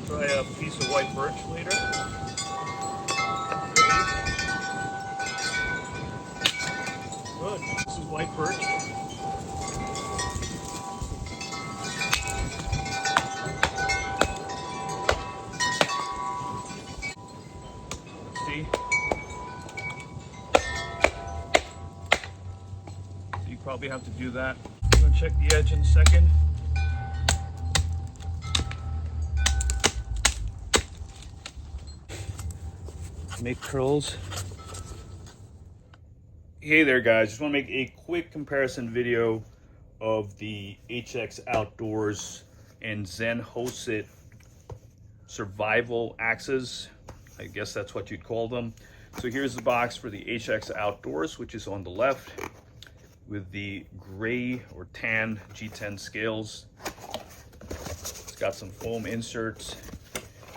Try a piece of white birch later. Good. This is white birch. See? So you probably have to do that. I'm gonna check the edge in a second. Make curls. Hey there guys, just want to make a quick comparison video of the HX Outdoors and Zenhosit Survival Axes. I guess that's what you'd call them. So here's the box for the HX Outdoors, which is on the left with the gray or tan G10 scales. It's got some foam inserts,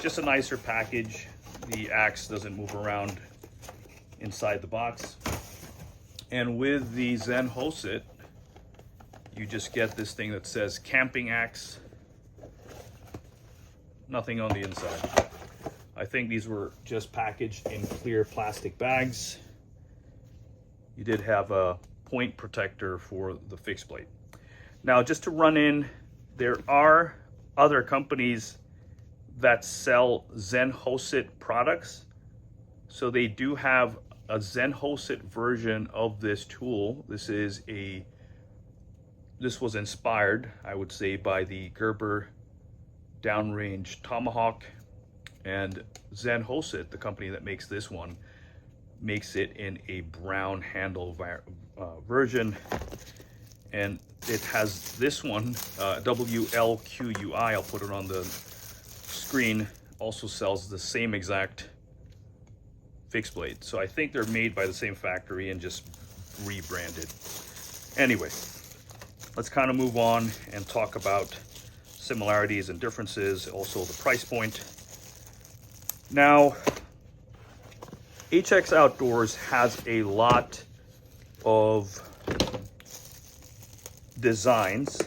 just a nicer package. The axe doesn't move around inside the box. And with the Zenhosit, you just get this thing that says Camping Axe. Nothing on the inside. I think these were just packaged in clear plastic bags. You did have a point protector for the fixed plate. Now, just to run in, there are other companies that sell Zenhosit products. So they do have a Zenhosit version of this tool. This was inspired, I would say, by the Gerber downrange tomahawk, and Zenhosit, the company that makes this one, makes it in a brown handle version. And it has this one, WLQUI, I'll put it on the screen, also sells the same exact fixed blade. So I think they're made by the same factory and just rebranded. Anyway, let's kind of move on and talk about similarities and differences, also the price point. Now, HX Outdoors has a lot of designs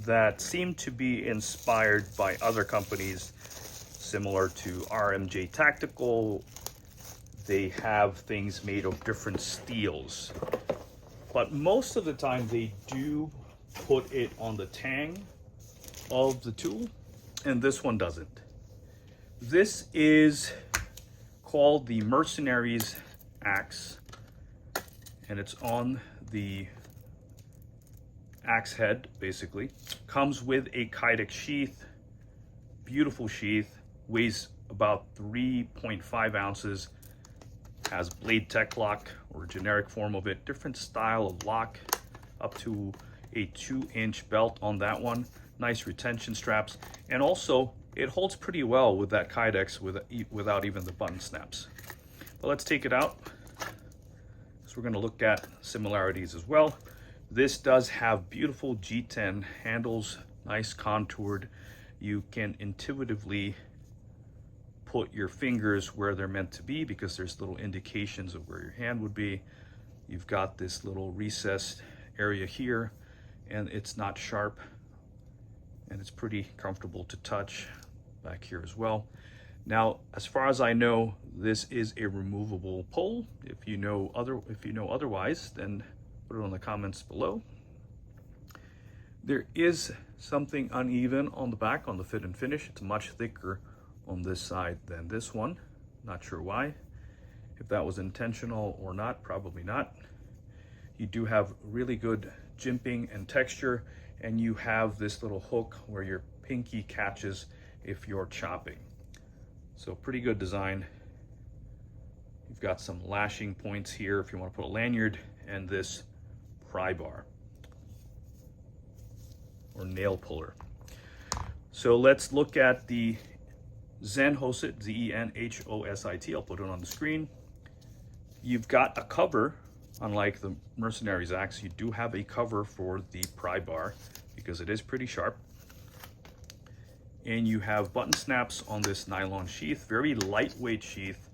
that seem to be inspired by other companies similar to RMJ Tactical. They have things made of different steels, but most of the time they do put it on the tang of the tool, and this one doesn't. This is called the Mercenary's axe, and it's on the axe head, basically. Comes with a Kydex sheath, beautiful sheath, weighs about 3.5 ounces, has blade tech lock or generic form of it, different style of lock, up to a 2-inch belt on that one, nice retention straps, and also it holds pretty well with that Kydex without even the button snaps. But let's take it out. So we're going to look at similarities as well. This does have beautiful G10 handles, nice contoured. You can intuitively put your fingers where they're meant to be because there's little indications of where your hand would be. You've got this little recessed area here, and it's not sharp, and it's pretty comfortable to touch back here as well. Now, as far as I know, this is a removable pole. If you know otherwise, then put it on the comments below. There is something uneven on the back on the fit and finish. It's much thicker on this side than this one. Not sure why. If that was intentional or not, probably not. You do have really good jimping and texture, and you have this little hook where your pinky catches if you're chopping. So pretty good design. You've got some lashing points here if you want to put a lanyard, and this pry bar or nail puller. So let's look at the Zenhosit, Zenhosit. I'll put it on the screen. You've got a cover, unlike the Mercenary's axe. You do have a cover for the pry bar because it is pretty sharp. And you have button snaps on this nylon sheath, very lightweight sheath,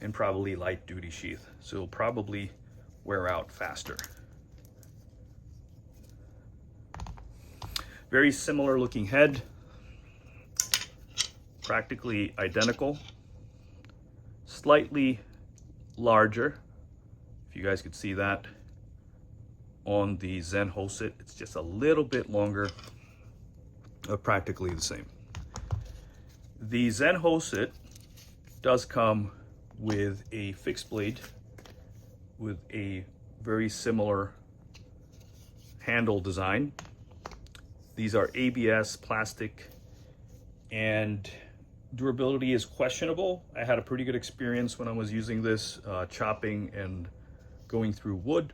and probably light duty sheath. So it'll probably wear out faster. Very similar looking head. practically identical, slightly larger, if you guys could see that on the Zenhosit. It's just a little bit longer, practically the same. The Zenhosit does come with a fixed blade with a very similar handle design. These are ABS plastic, and durability is questionable. I had a pretty good experience when I was using this, chopping and going through wood,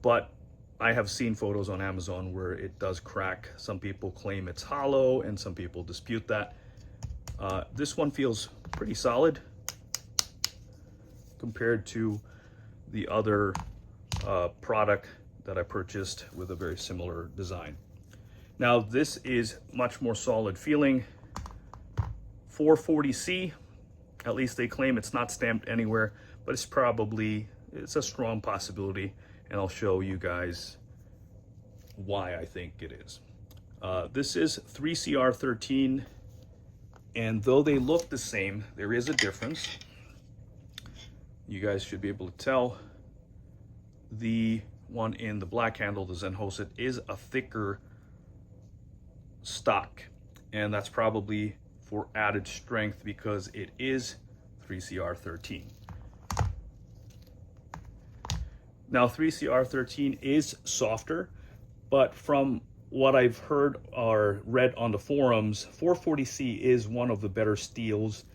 but I have seen photos on Amazon where it does crack. Some people claim it's hollow and some people dispute that. This one feels pretty solid compared to the other product that I purchased with a very similar design. Now this is much more solid feeling. 440C, at least they claim. It's not stamped anywhere, but it's a strong possibility, and I'll show you guys why I think it is. This is 3CR13, and though they look the same, there is a difference. You guys should be able to tell. The one in the black handle, the Zenhosit, is a thicker stock, and that's probably for added strength because it is 3CR13. Now 3CR13 is softer, but from what I've heard or read on the forums, 440C is one of the better steels,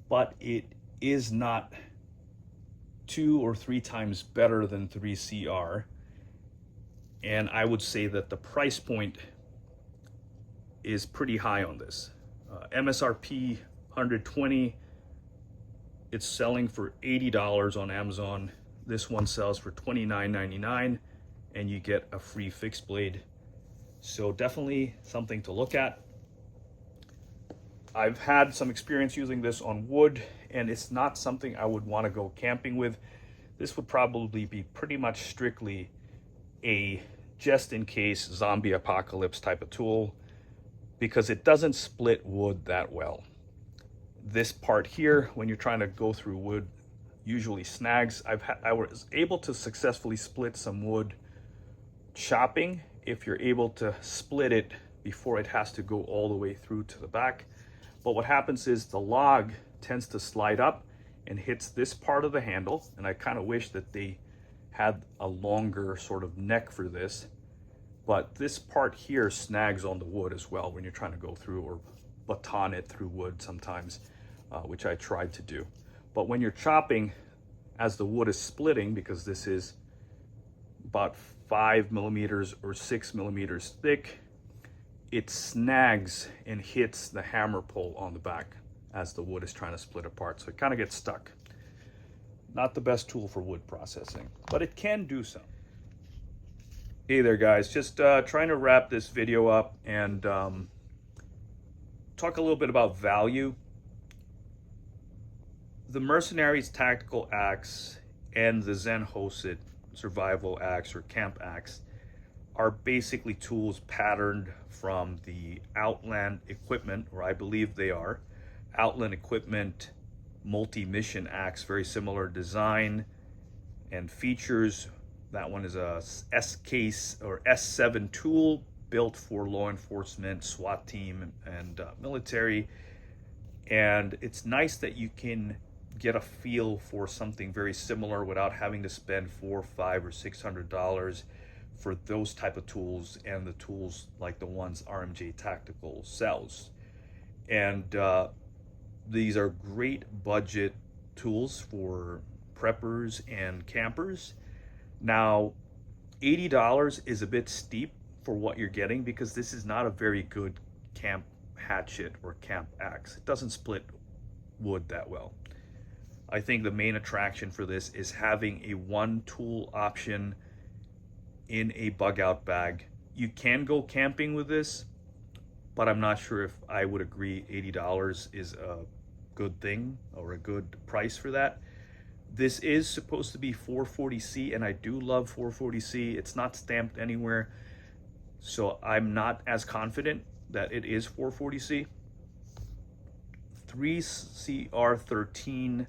but it is not 2 or 3 times better than 3CR. And I would say that the price point is pretty high on this. MSRP $120. It's selling for $80 on Amazon. This one sells for $29.99, and you get a free fixed blade. So definitely something to look at. I've had some experience using this on wood, and it's not something I would want to go camping with. This would probably be pretty much strictly a just in case zombie apocalypse type of tool, because it doesn't split wood that well. This part here, when you're trying to go through wood, usually snags. I was able to successfully split some wood chopping if you're able to split it before it has to go all the way through to the back. But what happens is the log tends to slide up and hits this part of the handle, and I kind of wish that they had a longer sort of neck for this. But this part here snags on the wood as well when you're trying to go through, or baton it through wood sometimes, which I tried to do. But when you're chopping, as the wood is splitting, because this is about 5 millimeters or 6 millimeters thick, it snags and hits the hammer pole on the back as the wood is trying to split apart. So it kind of gets stuck. Not the best tool for wood processing, but it can do so. Hey there guys, just trying to wrap this video up and talk a little bit about value. The Mercenary's Tactical Axe and the Zenhosit Survival Axe or Camp Axe are basically tools patterned from the Outland Equipment, or I believe they are, Outland Equipment multi-mission axe, very similar design and features. That one is a S-case or S7 tool built for law enforcement, SWAT team, and military. And it's nice that you can get a feel for something very similar without having to spend $400, $500, or $600 for those type of tools and the tools like the ones RMJ Tactical sells. And these are great budget tools for preppers and campers. Now, $80 is a bit steep for what you're getting because this is not a very good camp hatchet or camp axe. It doesn't split wood that well. I think the main attraction for this is having a one tool option in a bug out bag. You can go camping with this, but I'm not sure if I would agree $80 is a good thing or a good price for that. This is supposed to be 440C, and I do love 440C. It's not stamped anywhere, so I'm not as confident that it is 440C. 3CR13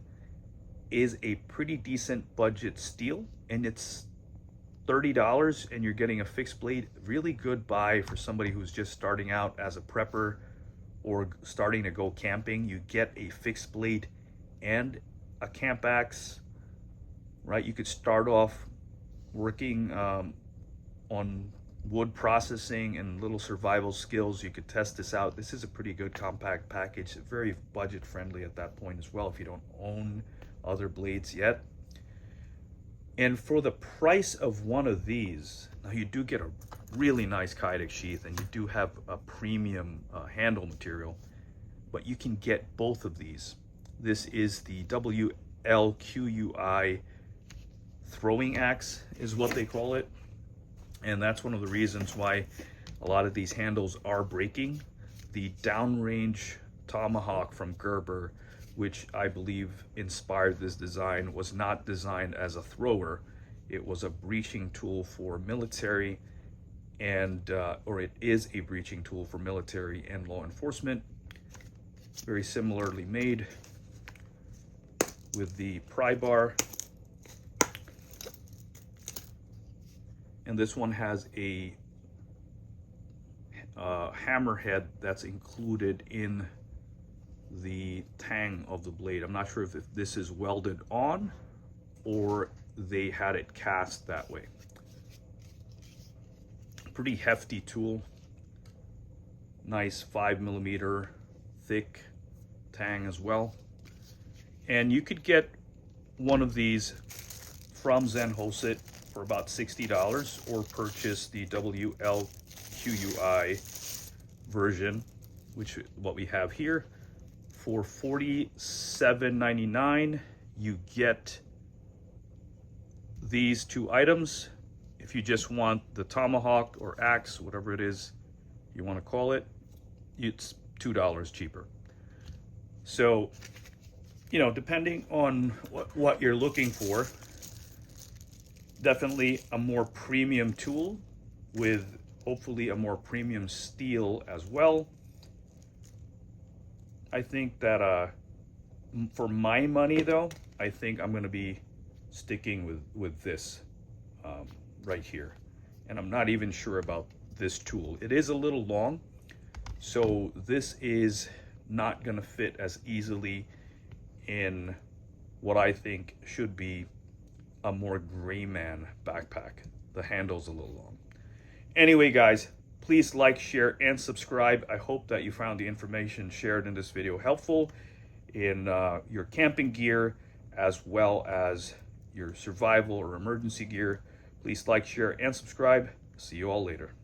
is a pretty decent budget steel, and it's $30, and you're getting a fixed blade. Really good buy for somebody who's just starting out as a prepper or starting to go camping. You get a fixed blade and a camp axe, right? You could start off working on wood processing and little survival skills. You could test this out. This is a pretty good compact package, very budget friendly at that point as well if you don't own other blades yet. And for the price of one of these, now you do get a really nice kydex sheath, and you do have a premium handle material, but you can get both of these. This is the WLQUI throwing axe is what they call it. And that's one of the reasons why a lot of these handles are breaking. The downrange tomahawk from Gerber, which I believe inspired this design, was not designed as a thrower. It was a breaching tool for military and, or it is a breaching tool for military and law enforcement. Very similarly made with the pry bar. And this one has a hammerhead that's included in the tang of the blade. I'm not sure if this is welded on or they had it cast that way. Pretty hefty tool. Nice 5mm thick tang as well. And you could get one of these from Zenhosit for about $60, or purchase the WLQUI version, which is what we have here, for $47.99. You get these two items. If you just want the tomahawk or axe, whatever it is you want to call it, it's $2 cheaper. So, you know, depending on what you're looking for, definitely a more premium tool with hopefully a more premium steel as well. I think that for my money though, I think I'm going to be sticking with this right here. And I'm not even sure about this tool. It is a little long, so this is not going to fit as easily in what I think should be a more gray man backpack. The handle's a little long. Anyway, guys, please like, share, and subscribe. I hope that you found the information shared in this video helpful in your camping gear as well as your survival or emergency gear. Please like, share, and subscribe. See you all later.